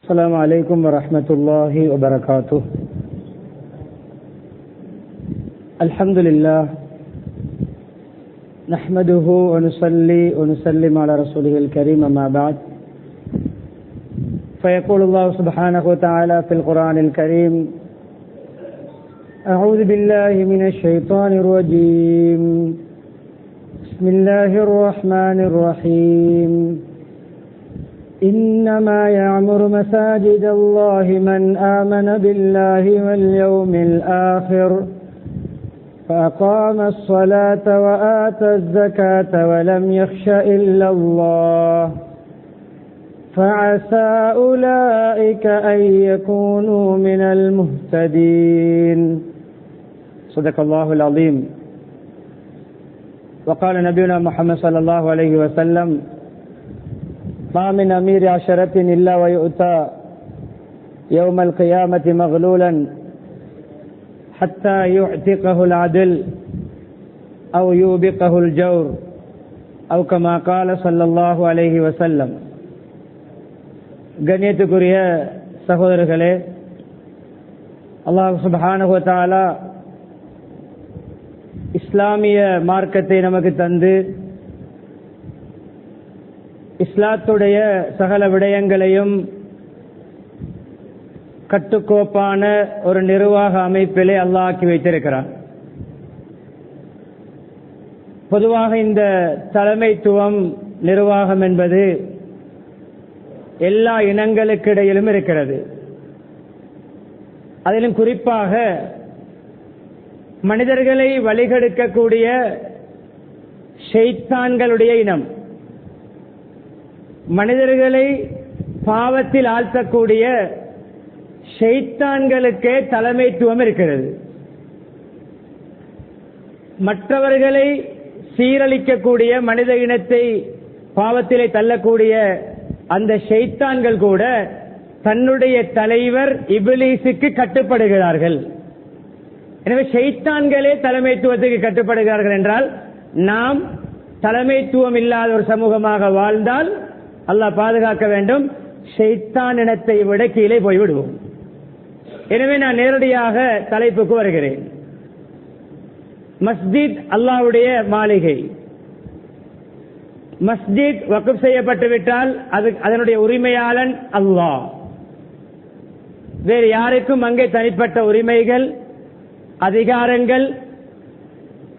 السلام عليكم ورحمة الله وبركاته. الحمد لله نحمده ونصلي ونسلم على رسوله الكريم أما بعد فيقول الله سبحانه وتعالى في القرآن الكريم: أعوذ بالله من الشيطان الرجيم. بسم الله الرحمن الرحيم. إنما يعمر مساجد الله من آمن بالله واليوم الآخر فأقام الصلاة وآتى الزكاة ولم يخش إلا الله فعسى أولئك أن يكونوا من المهتدين. صدق الله العظيم. وقال نبينا محمد صلى الله عليه وسلم: ما من أمير عشرة إلا ويؤتى يوم القيامة مغلولا حتى يعتقه العدل أو يوبقه الجور أو كما قال صلى الله عليه وسلم. கண்ணியத்துக்குரிய சகோதரர்களே, அல்லாஹ் சுப்ஹானஹு வ தஆலா இஸ்லாமிய மார்க்கத்தை நமக்கு தந்து இஸ்லாத்துடைய சகல விடயங்களையும் கட்டுக்கோப்பான ஒரு நிர்வாக அமைப்பிலே அல்லாஹ் ஆக்கி வைத்திருக்கிறார். பொதுவாக இந்த தலைமைத்துவம் நிர்வாகம் என்பது எல்லா இனங்களுக்கிடையிலும் இருக்கிறது. அதிலும் குறிப்பாக மனிதர்களை வழிகெடுக்கக்கூடிய ஷைத்தான்களுடைய இனம், மனிதர்களை பாவத்தில் ஆழ்த்தக்கூடிய ஷைத்தான்களுக்கே தலைமைத்துவம் இருக்கிறது. மற்றவர்களை சீரழிக்கக்கூடிய, மனித இனத்தை பாவத்திலே தள்ளக்கூடிய அந்த ஷைத்தான்கள் கூட தன்னுடைய தலைவர் இப்லீஸுக்கு கட்டுப்படுகிறார்கள். எனவே ஷைத்தான்களே தலைமைத்துவத்துக்கு கட்டுப்படுகிறார்கள் என்றால், நாம் தலைமைத்துவம் இல்லாத ஒரு சமூகமாக வாழ்ந்தால் அல்லாஹ் பாதுகாக்க வேண்டும், ஷைத்தான் இனத்தை விட கீழே போய்விடுவோம். எனவே நான் நேரடியாக தலைப்புக்கு வருகிறேன். மஸ்ஜித் அல்லாஹ்வுடைய மாளிகை. மஸ்ஜித் வக்ஃப் செய்யப்பட்டு விட்டால் அதனுடைய உரிமையாளன் அல்லாஹ். வேறு யாருக்கும் அங்கே தனிப்பட்ட உரிமைகள், அதிகாரங்கள்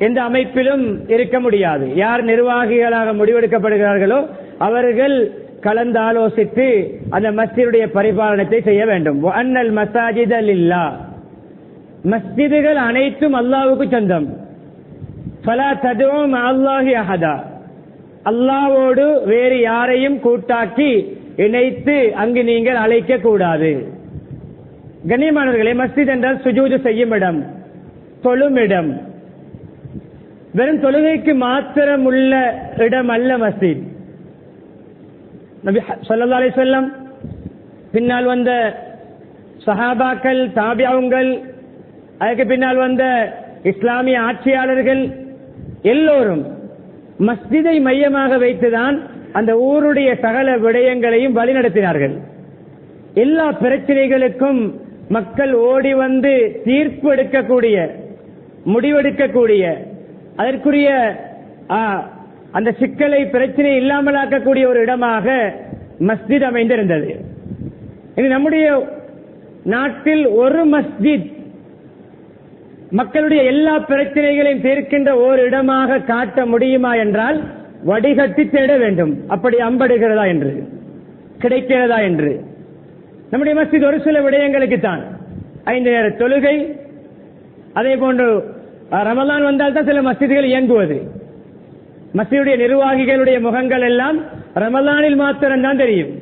எந்த அமைப்பிலும் இருக்க முடியாது. யார் நிர்வாகிகளாக முடிவெடுக்கப்படுகிறார்களோ அவர்கள் கலந்து ஆலோசித்து அந்த மஸ்ஜிதுடைய பரிபாலனத்தை செய்ய வேண்டும். அன்னல் மசாஜித லில்லாஹ், மஸ்ஜிதுகள் அனைத்தும் அல்லாஹ்வுக்கு சொந்தம். ஃபலா ததுஉ மஅல்லாஹி அஹதா, அல்லாஹ்வோடு வேறு யாரையும் கூட்டாக்கி இணைத்து அங்கு நீங்கள் அழைக்க கூடாது. கண்ணியமானவர்களே, மஸ்ஜித் என்றால் சுஜூது செய்யும் இடம், தொழும் இடம். வெறும் தொழுகைக்கு மாத்திரம் உள்ள இடம் அல்ல மஸ்ஜித். நபி ஸல்லல்லாஹு அலைஹி வஸல்லம், பின்னால் வந்த சஹாபாக்கள், தாபிஊன்கள், அதுக்கு பின்னால் வந்த இஸ்லாமிய ஆட்சியாளர்கள் எல்லோரும் மஸ்ஜிதை மையமாக வைத்துதான் அந்த ஊருடைய சகல விடயங்களையும் வழிநடத்தினார்கள். எல்லா பிரச்சனைகளுக்கும் மக்கள் ஓடி வந்து தீர்ப்பு எடுக்கக்கூடிய, முடிவெடுக்கக்கூடிய, அதற்குரிய அந்த சிக்கலை, பிரச்சனை இல்லாமலாக்கக்கூடிய ஒரு இடமாக மஸ்ஜித் அமைந்திருந்தது. இது நம்முடைய நாட்டில் ஒரு மஸ்ஜித் மக்களுடைய எல்லா பிரச்சனைகளையும் தீர்க்கின்ற ஒரு இடமாக காட்ட முடியுமா என்றால் வடிகட்டி தேட வேண்டும். அப்படி அம்படுகிறதா என்று, கிடைக்கிறதா என்று. நம்முடைய மஸ்ஜித் ஒரு சில விடயங்களுக்கு தான், 5 நேர தொழுகை, அதே போன்று ரமலான் வந்தால் தான் சில மஸ்ஜிதுகள் இயங்குவது. மஸ்ஜிதுடைய நிர்வாகிகளுடைய முகங்கள் எல்லாம் ரமலானில் மாத்திரம்தான் தெரியும்.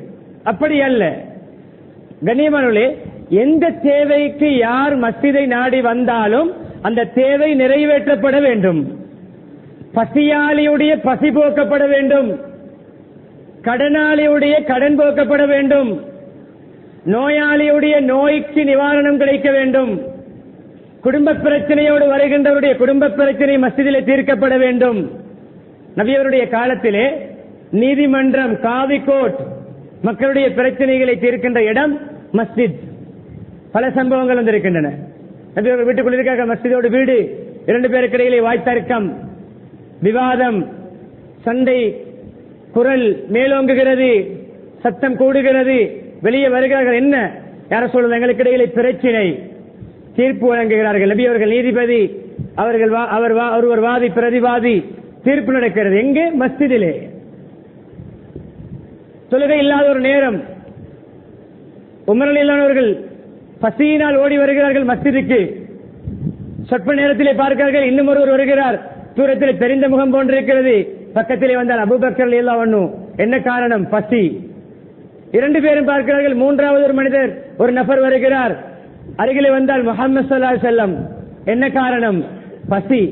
அப்படி அல்ல. கண்ணியமானவர்களே, எந்த தேவைக்கு யார் மஸ்ஜிதை நாடி வந்தாலும் அந்த தேவை நிறைவேற்றப்பட வேண்டும். பசியாளியுடைய பசி போக்கப்பட வேண்டும், கடனாளியுடைய கடன் போக்கப்பட வேண்டும், நோயாளியுடைய நோய்க்கு நிவாரணம் கிடைக்க வேண்டும், குடும்ப பிரச்சனையோடு வருகின்றவருடைய குடும்ப பிரச்சனை மஸ்ஜிதிலே தீர்க்கப்பட வேண்டும். நபியவருடைய காலத்திலே நீதிமன்றம், காவி கோர்ட் மக்களுடைய பிரச்சனைகளை தீர்க்கின்ற இடம் மஸ்ஜித். பல சம்பவங்கள் வந்திருக்கின்றன. வீட்டுக்குள் இருக்க மஸ்ஜிதோடு வீடு, 2 பேருக்கு இடையிலே வாய்த்தர்க்கம், விவாதம், சண்டை, குரல் மேலோங்குகிறது, சத்தம் கூடுகிறது, வெளியே வருகிறார்கள். என்ன யார சொல்றது, எங்களுக்கு இடையிலே பிரச்சினை, தீர்ப்பு வழங்குகிறார்கள். நபி அவர்கள் நீதிபதி, ஒருவர் வாதி பிரதிவாதி, தீர்ப்பு நடக்கிறது. எங்கே? மஸ்ஜிதிலே. தொழுகை இல்லாத ஒரு நேரம் உமர் ரலியல்லாஹு அவர்கள் பசியினால் ஓடி வருகிறார்கள் மஸ்ஜிதுக்கு. சொற்ப நேரத்திலே பார்க்கிறார்கள், இன்னும் ஒருவர் வருகிறார், தூரத்தில் தெரிந்த முகம் போன்றிருக்கிறது. பக்கத்திலே வந்தால் அபூபக்கர் ரலியல்லாஹு அன்ஹு. என்ன காரணம்? பசி. 2 பேரும் பார்க்கிறார்கள். 3வது ஒரு மனிதர், ஒரு நபர் வருகிறார். அருகிலே வந்தால் முஹம்மது ஸல்லல்லாஹு அலைஹி வஸல்லம். என்ன காரணம்? பசி.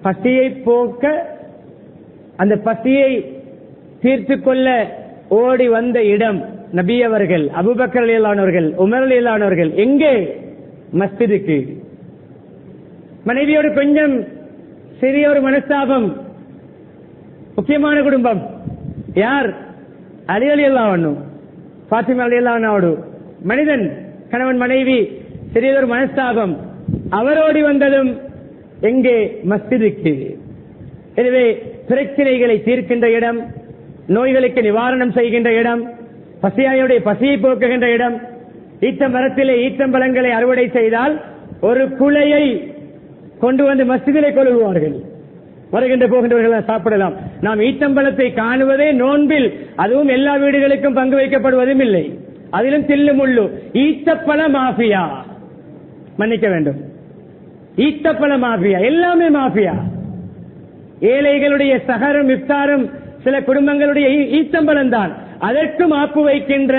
பசியை போக்க, அந்த பசியை தீர்த்து கொள்ள ஓடி வந்த இடம் நபி அவர்கள், அபூபக்கர் ரலியல்லாஹு அன்ஹு அவர்கள், உமர் ரலியல்லாஹு அன்ஹு அவர்கள். எங்கே? மஸ்ஜிதுக்கு. மனைவியோடு கொஞ்சம் சிறிய ஒரு மனஸ்தாபம். முக்கியமான குடும்பம் யார்? அலி ரலியல்லாஹு அன்ஹு, ஃபாத்திமா ரலியல்லாஹு அன்ஹாவோடு. மனிதன், கணவன் மனைவி, சிறியதொரு மனஸ்தாபம். அவரோடி வந்ததும் எங்கே? மஸ்ஜிதுக்கு. எனவே பிரச்சனைகளை தீர்க்கின்ற இடம், நோய்களுக்கு நிவாரணம் செய்கின்ற இடம், பசியாயுடைய பசியை போக்குகின்ற இடம். ஈத்தமரத்திலே ஈத்தம்பழங்களை அறுவடை செய்தால் ஒரு குலையை கொண்டு வந்து மஸ்ஜிதிலே கொள்ளுவார்கள். வருகின்ற போகின்றவர்கள் சாப்பிடலாம். நாம் ஈத்தம்பழத்தை காணுவதே நோன்பில், அதுவும் எல்லா வீடுகளுக்கும் பங்கு வைக்கப்படுவதும் இல்லை. அதிலும் தில்லு முள்ளு. ஈத்தப்பழ மாஃபியா, மன்னிக்க வேண்டும், ஈத்தப்பழ மாஃபியா, எல்லாமே மாஃபியா. ஏழைகளுடைய சகரும் இஃப்தாரும் சில குடும்பங்களுடைய ஈத்தம்பழம் தான். அதற்கும் ஆப்பு வைக்கின்ற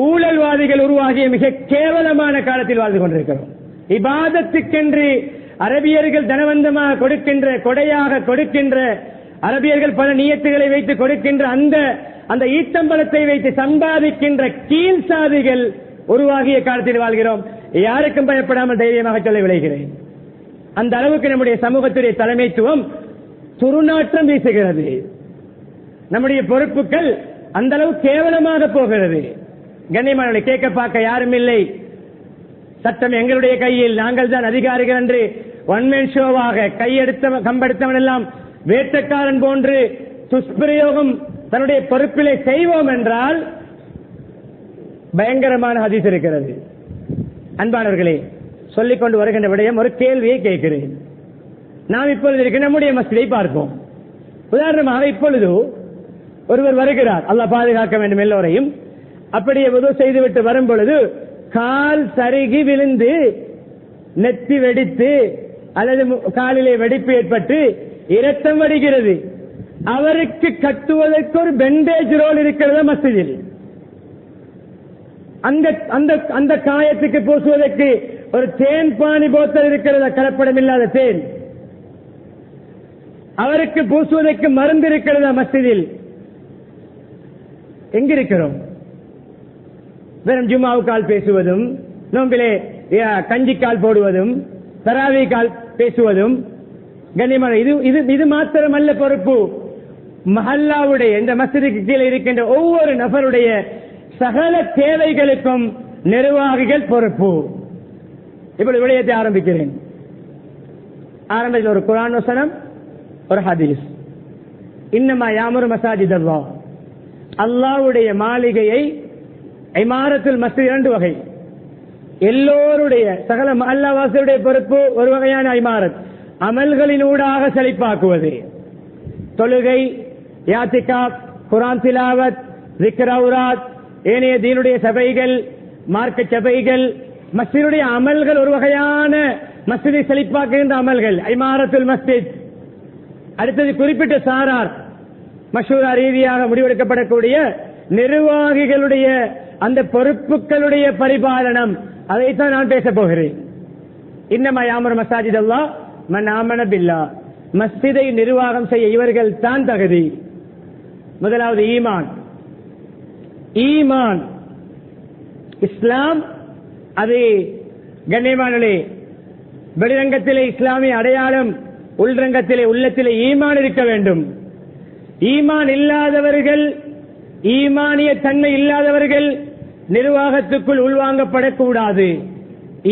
ஊழல்வாதிகள் உருவாகிய மிக கேவலமான காலத்தில் வாழ்ந்து கொண்டிருக்கிறோம். இபாதத்துக்கென்று அரபியர்கள் தனவந்தமாக கொடுக்கின்ற, கொடையாக கொடுக்கின்ற, அரபியர்கள் பல நியத்துகளை வைத்து கொடுக்கின்ற அந்த ஈத்தம்பழத்தை வைத்து சம்பாதிக்கின்ற கீழ் சாதிகள் உருவாகிய காலத்தில் வாழ்கிறோம். யாருக்கும் பயப்படாமல் தைரியமாக சொல்ல விளைகிறேன். அந்த அளவுக்கு நம்முடைய சமூகத்துடைய தலைமைத்துவம் துருநாற்றம் வீசுகிறது. நம்முடைய பொறுப்புகள் அந்த அளவு கேவலமாக போகிறது. கண்ணியமானவர்களை, கேட்க பார்க்க யாரும் இல்லை. சட்டம் எங்களுடைய கையில், நாங்கள் தான் அதிகாரிகள் என்று ஒன்மேன் ஷோவாக கம்பெடுத்தவன் எல்லாம் வேட்டக்காரன் போன்று துஷ்பிரயோகம் தன்னுடைய பொறுப்பிலே செய்வோம் என்றால் பயங்கரமான ஹதீஸ் இருக்கிறது. அன்பானவர்களே, சொல்லிக் கொண்டு வருகின்ற விடயம், ஒரு கேள்வியை கேட்கிறேன். நாம் இப்பொழுது இருக்க நம்முடைய மஸ்ஜிதை பார்ப்போம். உதாரணமாக இப்பொழுது ஒருவர் வருகிறார், அல்லாஹ் பாதுகாக்க வேண்டும் எல்லோரையும். அப்படியே வுது செய்துவிட்டு வரும் பொழுது கால் சருகி விழுந்து நெத்தி வெடித்து அல்லது காலிலே வெடிப்பு ஏற்பட்டு இரத்தம் வடிகிறது. அவருக்கு கட்டுவதற்கு ஒரு பெண்டேஜ் ரோல் இருக்கிறது மஸ்ஜிதில். அந்த காயத்துக்கு பூசுவதற்கு ஒரு தேன் பானி போத்தல் இருக்கிறது, கலப்படம் இல்லாத தேன். அவருக்கு பூசுவதற்கு மருந்து இருக்கிறதா மஸ்ஜிதில்? எங்கிருக்கிறோம்? வெறும் ஜும்மாவுக்கால் பேசுவதும், நோம்பிலே கஞ்சிக்கால் போடுவதும், தராவி கால் பேசுவதும். கண்ணியமான இது மாத்திரமல்ல பொறுப்பு. மஹல்லாவுடைய, இந்த மஸ்ஜிதுக்கு கீழே இருக்கின்ற ஒவ்வொரு நபருடைய சகல தேவைகளுக்கும் நிர்வாகிகள் பொறுப்பு. இப்படி விடயத்தை ஆரம்பிக்கிறேன். ஆரம்பத்தில் ஒரு குர்ஆன் வசனம், ஒரு ஹதீஸ். இன்னமா யாமுரு மசாஜித் அல்லாஹ், அல்லாஹ்வுடைய மாளிகையை, இமாரத்துல் மஸ்ஜித் 2 வகை. எல்லோருடைய சகல மஹல்லாவாசியுடைய பொறுப்பு ஒரு வகையான இமாரத், அமல்களினூடாக செழிப்பாக்குவது. தொழுகை, யாத்திகாப், குர்ஆன் திலாவத், ஸிக்ர் அவுராத், ஏனைய தீனுடைய சபைகள், மார்க்க சபைகள், மஸ்ஜிதுடைய அமல்கள் ஒரு வகையான மஸ்ஜிதை செழிப்பாக்குகின்ற அமல்கள், இமாரத்துல் மஸ்ஜித். அடுத்தது குறிப்பிட்ட சாரார், மஷூரா ரீதியாக முடிவெடுக்கப்படக்கூடிய நிர்வாகிகளுடைய அந்த பொறுப்புகளுடைய பரிபாலனம். அதைத்தான் நான் பேச போகிறேன். இன்னமா யாமுரு மசாஜித் அல்லாஹ் மன் ஆமன பில்லாஹ், மஸ்ஜிதை நிர்வாகம் செய்ய இவர்கள் தான் தகுதி. முதலாவது ஈமான். ஈமான், இஸ்லாம். அது கண்ணியமானே, வெளிரங்கத்திலே இஸ்லாமிய அடையாளம், உள்ரங்கத்திலே உள்ளத்திலே ஈமான் இருக்க வேண்டும். ஈமான் இல்லாதவர்கள் ஈமானிய தன்மை இல்லாதவர்கள் நிர்வாகத்துக்குள் உள்வாங்கப்படக்கூடாது.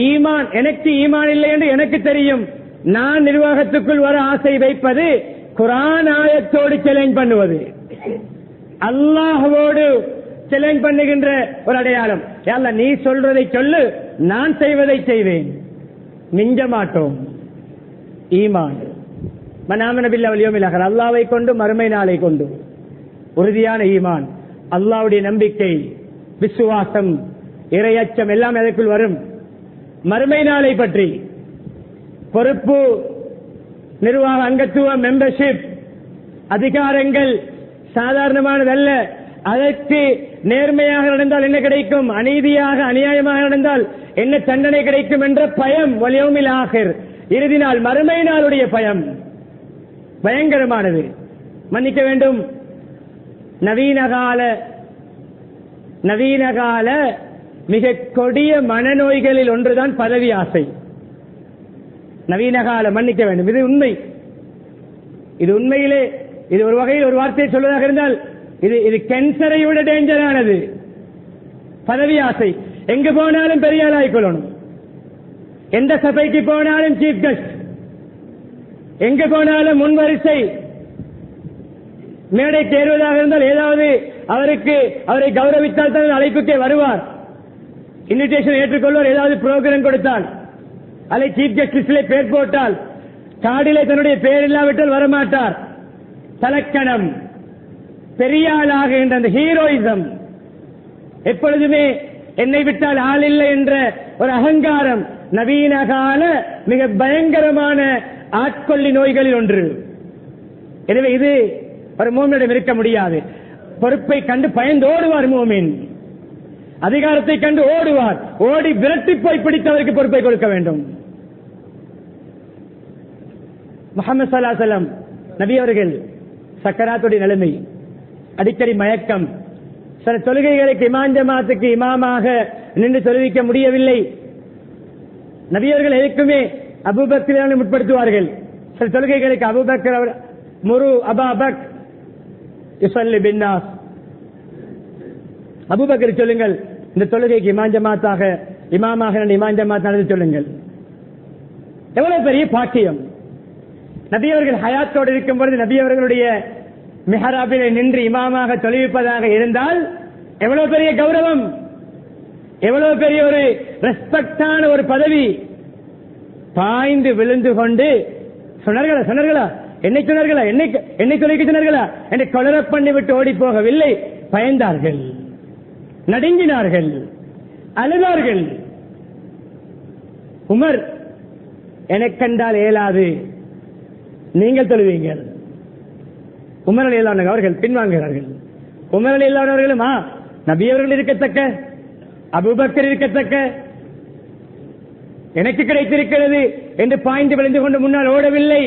ஈமான், எனக்கு ஈமான் இல்லை என்று எனக்கு தெரியும், நான் நிர்வாகத்துக்குள் வர ஆசை வைப்பது குர்ஆன் ஆயத்தோடு சேலஞ்ச் பண்ணுவது, அல்லாஹ்வோடு சேலஞ்ச் பண்ணுகின்ற ஒரு அடையாளம். யல்லா நீ சொல்றதை சொல்லு, நான் செய்வதை செய்வேன், மிஞ்ச மாட்டோம். ஈமான் மன் ஆமன பில்லாஹி வல் யௌமில் ஆகிர், அல்லாஹ்வை கொண்டு மறுமை நாளை கொண்டு உறுதியான ஈமான், அல்லாஹ்வுடைய நம்பிக்கை, விசுவாசம், இறையச்சம் எல்லாம் அதற்குள் வரும். மறுமை நாளை பற்றி பொறுப்பு, நிர்வாக அங்கத்துவம், மெம்பர்ஷிப், அதிகாரங்கள் சாதாரணமானதல்ல. அதற்கு நேர்மையாக நடந்தால் என்ன கிடைக்கும், அநீதியாக அநியாயமாக நடந்தால் என்ன தண்டனை கிடைக்கும் என்ற பயம், வல் யௌமில் ஆகிர், இறுதி நாள் மறுமை நாளுடைய பயம் பயங்கரமானது. மன்னிக்க வேண்டும், நவீனகால மிக கொடிய மனநோய்களில் ஒன்றுதான் பதவி ஆசை. நவீனகால, மன்னிக்க வேண்டும், இது உண்மை. இது உண்மையிலே இது ஒரு வகையில் ஒரு வார்த்தையை சொல்வதாக இருந்தால் இது கேன்சரை விட டேஞ்சரானது. பதவி ஆசை. எங்கு போனாலும் பெரிய ஆளாய்க்கொள்ளணும், எந்த சபைக்கு போனாலும் சீஃப் கெஸ்ட், எங்கு போனாலும் முன்வரிசை, மேடைக்கு ஏறுவதாக இருந்தால் ஏதாவது அவரை கௌரவித்தால் தான் அழைப்புக்கே வருவார், இன்விடேஷன் ஏற்றுக்கொள்வார். ஏதாவது புரோகிராம் கொடுத்தால், அதை சீஃப் கெஸ்ட் லிஸ்டிலே பேர் போட்டால், கார்டிலே தன்னுடைய பேர் இல்லாவிட்டால் வரமாட்டார். தலக்கணம், பெரிய ஆளாக என்ற அந்த ஹீரோயிசம், எப்பொழுதுமே என்னை விட்டால் ஆள் இல்லை என்ற ஒரு அகங்காரம், நவீன கால மிக பயங்கரமான ஆட்கொள்ளி நோய்களில் ஒன்று. எனவே இது ஒரு மூமினிடம் இருக்க முடியாது. பொறுப்பை கண்டு பயந்து ஓடுவார் மூமின், அதிகாரத்தை கண்டு ஓடுவார், ஓடி விரட்டி போய் பிடித்தவருக்கு பொறுப்பை கொடுக்க வேண்டும். முஹம்மது ஸல்லல்லாஹு அலைஹி வஸல்லம் நபி அவர்கள் சக்கராத்துடைய நிலைமை, அடிக்கடி மயக்கம், சில தொழுகைகளுக்கு இமாம் ஜமாத்துக்கு இமாமாக நின்று தொழுவிக்க முடியவில்லை. நபியவர்கள் எதுக்குமே அபூபக்கரை முற்படுத்துவார்கள். சில தொழுகைகளுக்கு அபூபக்கர் முரு அபாபக் யுஸல்லி பின்னாஸ், அபூபக்கர் சொல்லுங்கள் இந்த தொழுகைக்கு இமாம் ஜமாத்தாக இமாமாக இமாம் ஜமாத் நடந்து சொல்லுங்கள். எவ்வளவு பெரிய பாக்கியம்! நபியவர்கள் ஹயாத்தோடு இருக்கும் பொழுது நபியவர்களுடைய மிஹராபிலே நின்று இமாமாக தொழுவிப்பதாக இருந்தால் எவ்வளவு பெரிய கௌரவம், எவ்வளவு பெரிய ஒரு ரெஸ்பெக்டான ஒரு பதவி. பாய்ந்து விழுந்து கொண்டு சொன்னார்களா என்னை சொன்னார்களா, என்னை தொலைக்க சொன்னார்களா என்னை கொலர பண்ணி விட்டு ஓடி போகவில்லை, பயந்தார்கள், நடுங்கினார்கள், அழுதார்கள். உமர் எனக்கென்றால் இயலாது, நீங்கள் தொழுவீங்கள். உமர் ரலியல்லாஹு அவர்கள் பின்வாங்குகிறார்கள். உமர் ரலியல்லாஹு அவர்களும் நபியவர்கள் இருக்கத்தக்க, அபூபக்கர் இருக்கத்தக்க, எனக்கு கிடைத்திருக்கிறது என்று பாய்ந்து விழுந்து கொண்டு முன்னால் ஓடவில்லை.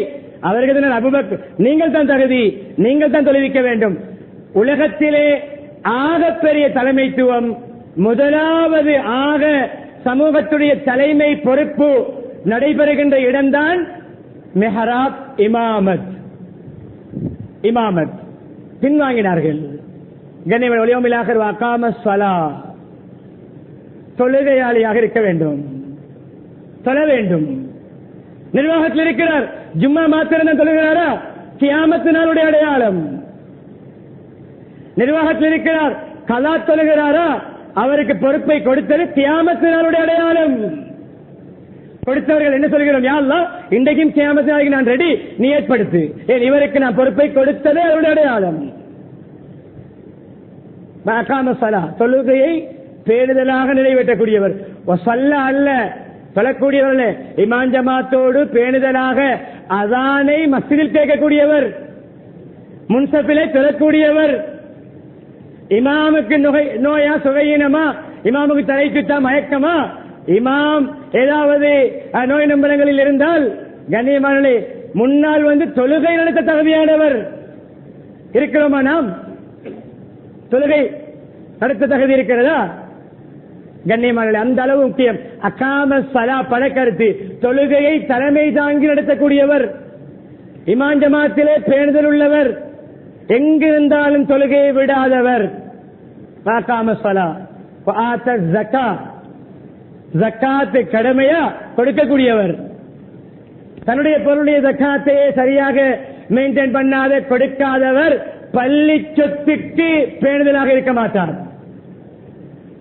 அவர்கள் அபூபக்கர் நீங்கள் தான் தகுதி, நீங்கள் தான் தொழுவிக்க வேண்டும். உலகத்திலே ஆகப்பெரிய தலைமைத்துவம், முதலாவது ஆக சமூகத்துடைய தலைமை பொறுப்பு நடைபெறுகின்ற இடம்தான் மெஹராப், இமாமத். பின்வாங்கினார்கள். கண்ணியமான வல் ஆகிர் வஅகாம ஸலா, தொழுகையாளியாக இருக்க வேண்டும், தொழ வேண்டும். நிர்வாகத்தில் இருக்கிறார், ஜும்மா மாத்திரம் தொழுகிறாரா, கியாமத் நாளுடைய அடையாளம். நிர்வாகத்தில் இருக்கிறார், கலா தொழுகிறாரா, அவருக்கு பொறுப்பை கொடுத்தது கியாமத் நாளுடைய அடையாளம். கொடுத்தவர்கள் என்ன சொல்கிறோம், யா அல்லாஹ் இன்றைக்கும் கியாமத் நாளைக்கு நான் ரெடி, நீ ஏற்படுத்து. ஏன் இவருக்கு நான் பொறுப்பை கொடுத்ததே அவருடைய அடையாளம். வஅகாம ஸலா, தொழுகையை பேணுதலாக நிறைவேற்றக்கூடியவர். வஸல்ல அல்ல, சொல்லக்கூடியவர்களே, இமாம் ஜமாத்தோடு பேணுதலாக அதானை மஸ்ஜிதில் கேட்கக்கூடியவர், முன்சபிலை சொல்லக்கூடியவர். இமாமுக்கு நோயா, சுகையினமா, இமாமுக்கு தலை சுத்தா, மயக்கமா, இமாம் ஏதாவது நோய் நம்பலங்களில் இருந்தால் கண்ணியமானே முன்னால் வந்து தொழுகை நடத்த தகுதியானவர். இருக்கிறோமா நாம்? தொழுகை நடத்த தகுதி இருக்கிறதா? கண்ணியமான அந்த அளவு முக்கியம். அகாம ஸலா பழக்கருத்து, தொழுகையை தலைமை தாங்கி நடத்தக்கூடியவர், இமாம் ஜமாத்திலே பேணுதல் உள்ளவர், எங்கிருந்தாலும் தொழுகையை விடாதவர். வஅகாம ஸலாத் வஆத ஸகாத், ஜக்காத் கடமையா கொடுக்கக்கூடியவர். தன்னுடைய பொருளுடைய ஜக்காத்தையே சரியாக மெயின்டைன் பண்ணாத கொடுக்காதவர் பள்ளி சொத்துக்கு பேணுதலாக இருக்க மாட்டார்.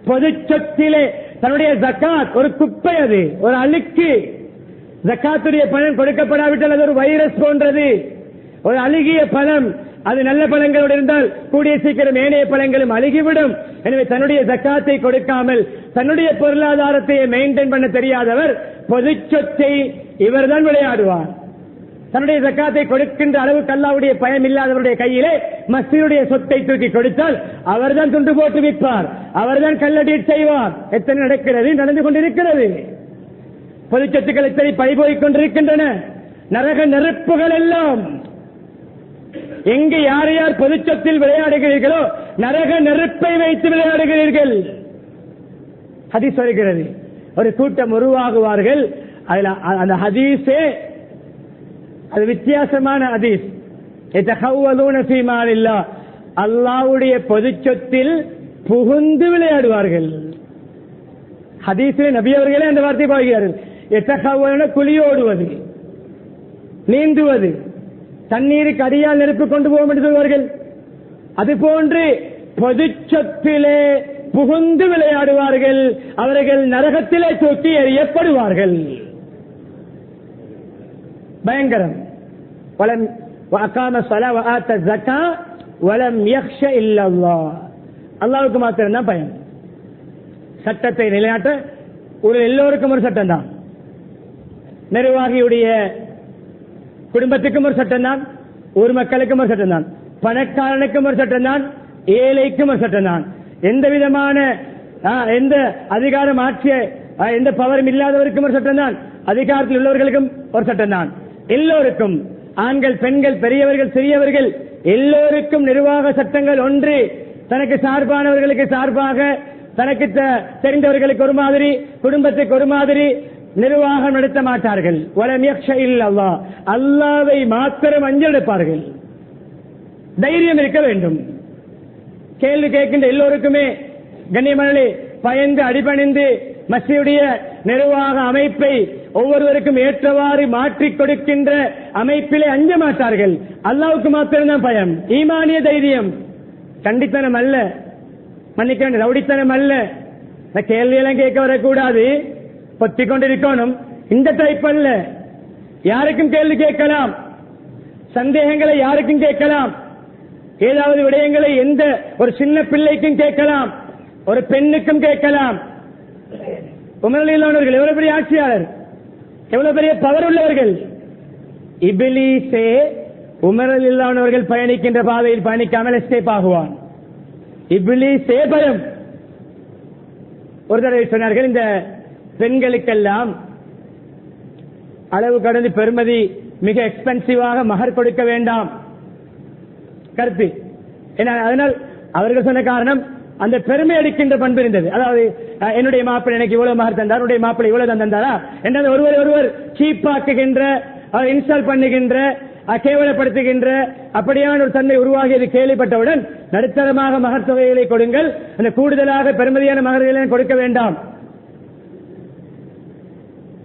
பொது சொத்திலே தன்னுடைய ஜக்காத் ஒரு குப்பை, அது ஒரு அழுக்கு. ஜக்காத்துடைய பணம் கொடுக்கப்படாவிட்டால் அது ஒரு வைரஸ் போன்றது, ஒரு அழுகிய பணம். அது நல்ல பழங்களோடு இருந்தால் கூடிய சீக்கிரம் ஏனைய பழங்களும் அழுகிவிடும். எனவே தன்னுடைய ஜக்காத்தை கொடுக்காமல் தன்னுடைய பொருளாதாரத்தை மெயின்டைன் பண்ண தெரியாதவர் பொது சொத்தை இவர்தான் விளையாடுவார். தன்னுடைய ஜக்காத்தை கொடுக்கின்ற அளவுக்கு அல்லாஹ்வுடைய பயம் இல்லாதவருடைய கையிலே மஸ்ஜிதுடைய சொத்தை தூக்கி கொடுத்தால் அவர்தான் துண்டு போட்டு விற்பார், அவர்தான் கல்லடீட் செய்வார். எத்தனை நடக்கிறது, நடந்து கொண்டிருக்கிறது. பொது சொத்துக்கள் எத்தனை பறிபோய்க் கொண்டிருக்கின்றன. நரக நெருப்புகள் எல்லாம் எங்கு யார் யார் பொது சொத்தில் விளையாடுகிறீர்களோ நரக நெருப்பை வைத்து விளையாடுகிறீர்கள். ஹதீஸ் வருகிறது, ஒரு கூட்டம் உருவாகுவார்கள். அந்த ஹதீஸே அது வித்தியாசமான ஹதீஸ். அல்லாஹ்வுடைய பொது சொத்தில் புகுந்து விளையாடுவார்கள். ஹதீஸிலே நபி அவர்களே அந்த வார்த்தை பாய்கிறார்கள். குழியோடுவது, நீந்துவது, தண்ணீருக்கு அடியால் நெருப்பு கொண்டு போவோம் என்று சொல்வார்கள். அதுபோன்று பொது சொத்திலே புகுந்து விளையாடுவார்கள். அவர்கள் நரகத்திலே தூக்கி எறியப்படுவார்கள். பயங்கரம். அல்லாஹ்வுக்கு மாத்திரம்தான் பயம். சட்டத்தை நிலைநாட்ட ஒரு எல்லோருக்கும் ஒரு சட்டம் தான். நிர்வாகியுடைய குடும்பத்துக்கும் ஒரு சட்டம் தான், ஊர் மக்களுக்கும் ஒரு சட்டம் தான், பணக்காரனுக்கும் ஒரு சட்டம் தான், ஏழைக்கும் ஒரு சட்டம் தான். எந்த விதமான எந்த அதிகாரம் ஆட்சிய எந்த பவரும் இல்லாதவருக்கும் ஒரு சட்டம் தான், அதிகாரத்தில் உள்ளவர்களுக்கும் ஒரு சட்டம் தான். எல்லோருக்கும், ஆண்கள் பெண்கள் பெரியவர்கள் சிறியவர்கள் எல்லோருக்கும் நிர்வாக சட்டங்கள் ஒன்று. தனக்கு சார்பானவர்களுக்கு சார்பாக, தனக்கு தெரிந்தவர்களுக்கு ஒரு மாதிரி, குடும்பத்துக்கு ஒரு மாதிரி நிர்வாகம் நடத்த மாட்டார்கள். வலம் யக்ஷ இல்லல்லாஹ், அல்லாஹ்வை மாத்திரம் அஞ்செடுப்பார்கள். தைரியம் இருக்க வேண்டும். கேள்வி கேட்கின்ற எல்லோருக்குமே கண்ணியமானே பயந்து அடிபணிந்து மஸ்ஜிதுடைய நிர்வாக அமைப்பை ஒவ்வொருவருக்கும் ஏற்றவாறு மாற்றிக் கொடுக்கின்ற அமைப்பிலே அஞ்ச மாட்டார்கள். அல்லாஹ்வுக்கு மாத்திரம்தான் பயம். ஈமானிய தைரியம், கண்டித்தனம் அல்ல, மன்னிக்க ரவுடித்தனம் அல்ல. கேள்வியெல்லாம் கேட்க வரக்கூடாது, பொத்திக் கொண்டிருக்கணும். இந்த டைப் அல்ல. யாருக்கும் கேள்வி கேட்கலாம், சந்தேகங்களை யாருக்கும் கேட்கலாம், ஏதாவது விடயங்களை எந்த ஒரு சின்ன பிள்ளைக்கும் கேட்கலாம், ஒரு பெண்ணுக்கும் கேட்கலாம். உமர் ரலியல்லாஹு அன்ஹு எவ்வளவு பெரிய ஆட்சியாளர், எவ்வளவு பெரிய பவர் உள்ளவர்கள். இப்லீஸே உமர் ரலியல்லாஹு அன்ஹு அவர்கள் பயணிக்கின்ற பாதையில் பயணிக்காமல் எஸ்கேப் ஆகுவான். இப்லீஸே பயம். ஒரு தடவை சொன்னார்கள், இந்த பெண்களுக்கெல்லாம் அளவு கடந்து பெருமதி மிக எக்ஸ்பென்சிவாக மகர் கொடுக்க வேண்டாம் கருத்து. அதனால் அவர்கள் சொன்ன காரணம் அந்த பெருமை அடிக்கின்ற பண்பு இருந்தது. அதாவது என்னுடைய மாப்பிள்ளை எனக்கு இவ்வளவு மகர் தந்தார், என்னுடைய மாப்பிள்ளை இவ்வளவு தந்தாரா என்ற ஒருவர் சீப்பாக்குகின்ற, இன்ஸ்டால் பண்ணுகின்ற, கேவலப்படுத்துகின்ற அப்படியான ஒரு தன்மை உருவாகியது கேள்விப்பட்டவுடன் நடுத்தரமாக மகர் தொகைகளை கொடுங்கள், அந்த கூடுதலாக பெருமதியான மகர்களை கொடுக்க வேண்டாம்.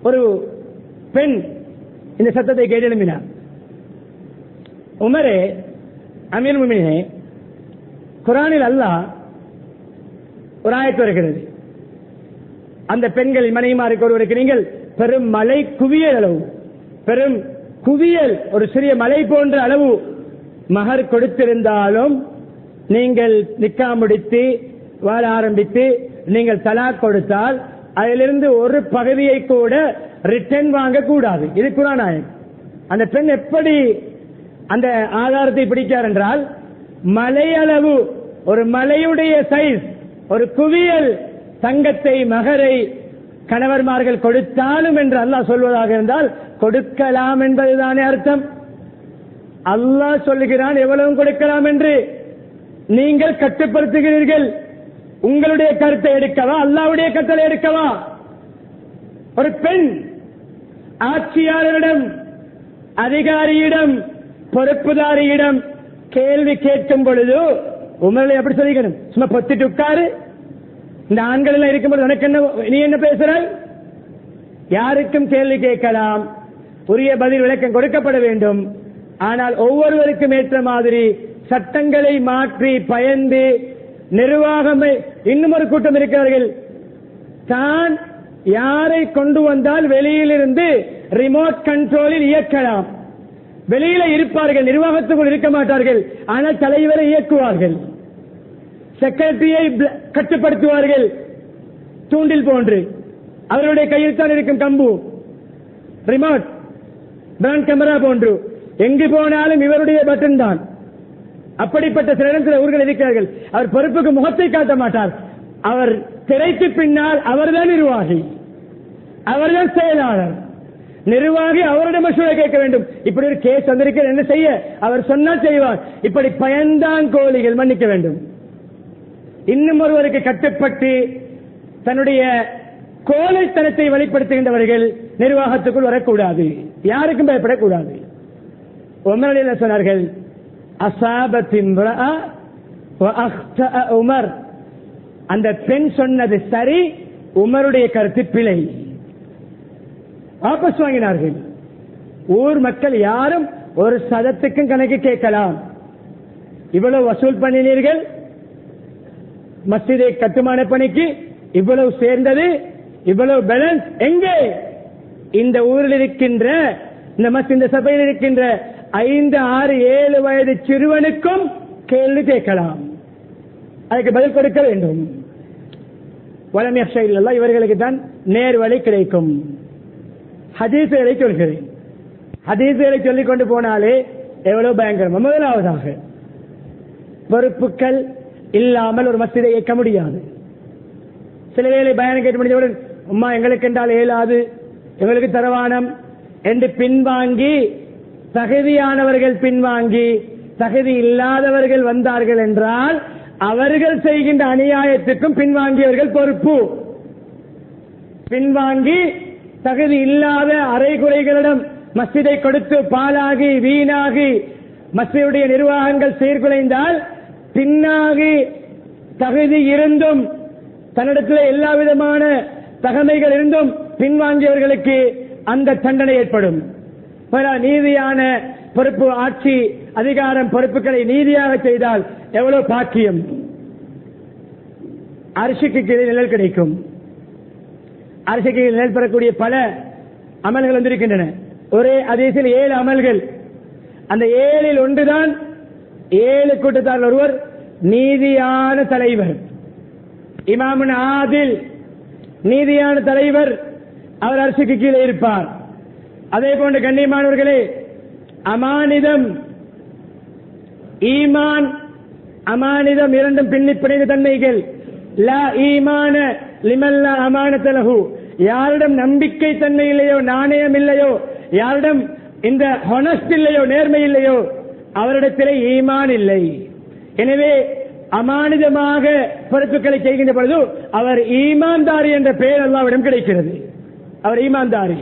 ஒரு பெண் இந்த சத்தத்தை கேட்டு எழுப்பினார். உமரே அமீர் முஃமினீனே, குர்ஆனில் அல்லாஹ் ஒரு ஆயத்து வருகிறது, அந்த பெண்கள் மனைவிமாருக்கு ஒருவருக்கு நீங்கள் பெரும் மலை குவியல் அளவு, பெரும் குவியல் ஒரு சிறிய மலை போன்ற அளவு மகர் கொடுத்திருந்தாலும் நீங்கள் நிக்கா முடித்து வாழ ஆரம்பித்து நீங்கள் தலாக் கொடுத்தால் அதிலிருந்து ஒரு பகுதியை கூட ரிட்டர்ன் வாங்கக்கூடாது. இது குர்ஆன் ஆயத். அந்த பெண் எப்படி அந்த ஆதாரத்தை பிடிக்கார் என்றால், மலையளவு ஒரு மலையுடைய சைஸ் ஒரு குவியல் தங்கத்தை மகரை கணவர்மார்கள் கொடுத்தாலும் என்று அல்லாஹ் சொல்வதாக இருந்தால் கொடுக்கலாம் என்பதுதானே அர்த்தம். அல்லாஹ் சொல்லுகிறான் எவ்வளவு கொடுக்கலாம் என்று, நீங்கள் கட்டுப்படுத்துகிறீர்கள். உங்களுடைய கருத்தை எடுக்கவா, அல்லாஹ்வுடைய கட்டளை எடுக்கவா? ஒரு பெண் ஆட்சியாளரிடம், அதிகாரியிடம், பொறுப்புதாரியிடம் கேள்வி கேட்கும் பொழுது உமர்களை அப்படி சொல்லிக்கணும், சும்மா பொத்திட்டு உட்காரு, இந்த ஆண்கள் எல்லாம் இருக்கும்போது உனக்கு என்ன, நீ என்ன பேசுறாய்? யாருக்கும் கேள்வி கேட்கலாம், உரிய பதில் விளக்கம் கொடுக்கப்பட வேண்டும். ஆனால் ஒவ்வொருவருக்கும் ஏற்ற மாதிரி சட்டங்களை மாற்றி பயந்து நிர்வாகம். இன்னும் ஒரு கூட்டம் இருக்கிறார்கள், தான் யாரை கொண்டு வந்தால் வெளியிலிருந்து ரிமோட் கண்ட்ரோலில் இயக்கலாம். வெளியில இருப்பார்கள், நிர்வாகத்துக்குள் இருக்க மாட்டார்கள், ஆனால் தலைவரை இயக்குவார்கள், செக்ரட்டரியை கட்டுப்படுத்துவார்கள். தூண்டில் போன்று அவருடைய கையில் தான் இருக்கும் கம்பு, ரிமோட், பிராண்ட் கேமரா போன்று எங்கு போனாலும் இவருடைய பட்டன் தான். அப்படிப்பட்ட சில ஊர்கள் இருக்கிறார்கள். அவர் பொறுப்புக்கு முகத்தை காட்ட மாட்டார், அவர் திரைக்கு பின்னால் அவர்தான் நிர்வாகி, அவர்தான் செயலாளர். நிர்வாகி அவரிடம் மசூரா கேட்க வேண்டும். இப்படி ஒரு கேஸ் வந்திருக்க என்ன செய்ய, அவர் சொன்னால் செய்வார். இப்படி பயந்தான் கோழிகள் மன்னிக்க வேண்டும். இன்னும் ஒருவருக்கு கட்டுப்பட்டு தன்னுடைய கோழைத்தனத்தை வெளிப்படுத்துகின்றவர்கள் நிர்வாகத்துக்குள் வரக்கூடாது, யாருக்கும் பயப்படக்கூடாது. உமர் என்ன சொன்னார்கள், உமர், அந்த பெண் சொன்னது சரி, உமருடைய கருத்து பிழை. வாபஸ் வாங்கினார்கள். ஊர் மக்கள் யாரும் ஒரு சதத்துக்கும் கணக்கு கேட்கலாம், இவ்வளவு வசூல் பண்ணினீர்கள், மஸ்ஜிதை கட்டுமான பணிக்கு இவ்வளவு சேர்ந்தது, இவ்வளவு பேலன்ஸ் எங்கே? இந்த ஊரில் இருக்கின்ற, இந்த சபையில் இருக்கின்ற 5, 6, 7 வயது சிறுவனுக்கும் கேள்வி கேட்கலாம், அதுக்கு பதில் கொடுக்க வேண்டும். வளமையா இவர்களுக்கு தான் நேர் வழி கிடைக்கும். ஹதீசுகளை சொல்கிறேன், ஹதீசுகளை சொல்லிக் கொண்டு போனாலே எவ்வளவு பயங்கரம். முதலாவதாக, பொறுப்புகள் இல்லாமல் ஒரு மஸ்ஜிதை இயக்க முடியாது. சில வேளை பயணம் கேட்டு முடிந்தவுடன், அம்மா எங்களுக்கு என்றால் இயலாது, எங்களுக்கு தரவானம் என்று பின்வாங்கி, தகுதியானவர்கள் பின்வாங்கி தகுதி இல்லாதவர்கள் வந்தார்கள் என்றால் அவர்கள் செய்கின்ற அநியாயத்துக்கும் பின்வாங்கியவர்கள் பொறுப்பு. பின்வாங்கி தகுதி இல்லாத அரைகுறைகளிடம் மஸ்ஜிதை கொடுத்து பாலாகி வீணாகி மஸ்ஜிதுடைய நிர்வாகங்கள் சீர்குலைந்தால், பின்னாகி தகுதி இருந்தும் தன்னிடத்தில் எல்லா விதமான தகமைகள் இருந்தும் பின்வாங்கியவர்களுக்கு அந்த தண்டனை ஏற்படும். நீதியான பொறுப்பு, ஆட்சி அதிகாரம் பொறுப்புகளை நீதியாக செய்தால் எவ்வளவு பாக்கியம். அரிசிக்கு கீழே நிழல் கிடைக்கும். அரிசிக்கு நிழல் பெறக்கூடிய பல அமல்கள் வந்திருக்கின்றன. ஒரே ஹதீஸில் 7 அமல்கள். அந்த 7ல் ஒன்றுதான் 7 கூட்டத்தார் ஒருவர் நீதியான தலைவர், இமாமுன் ஆதில், நீதியான தலைவர், அவர் அரிசிக்கு கீழே இருப்பார். அதே போன்ற கண்ணியமானவர்களே, அமானிதம், ஈமான், அமானிதம் இரண்டும் பின்னி பிணைந்த தன்மைகள். லா ஈமான லிமன் லா அமானத லஹு, யாரிடம் நம்பிக்கை தன்மை இல்லையோ, நாணயம் இல்லையோ, யாரிடம் இந்த ஹொனஸ்ட் இல்லையோ, நேர்மை இல்லையோ, அவரிடத்திலே ஈமான் இல்லை. எனவே அமானிதமாக பொறுப்புகளை செய்கின்ற பொழுது அவர் ஈமான்தாரி என்ற பெயர் அல்லாஹ்விடம் கிடைக்கிறது. அவர் ஈமான்தாரி.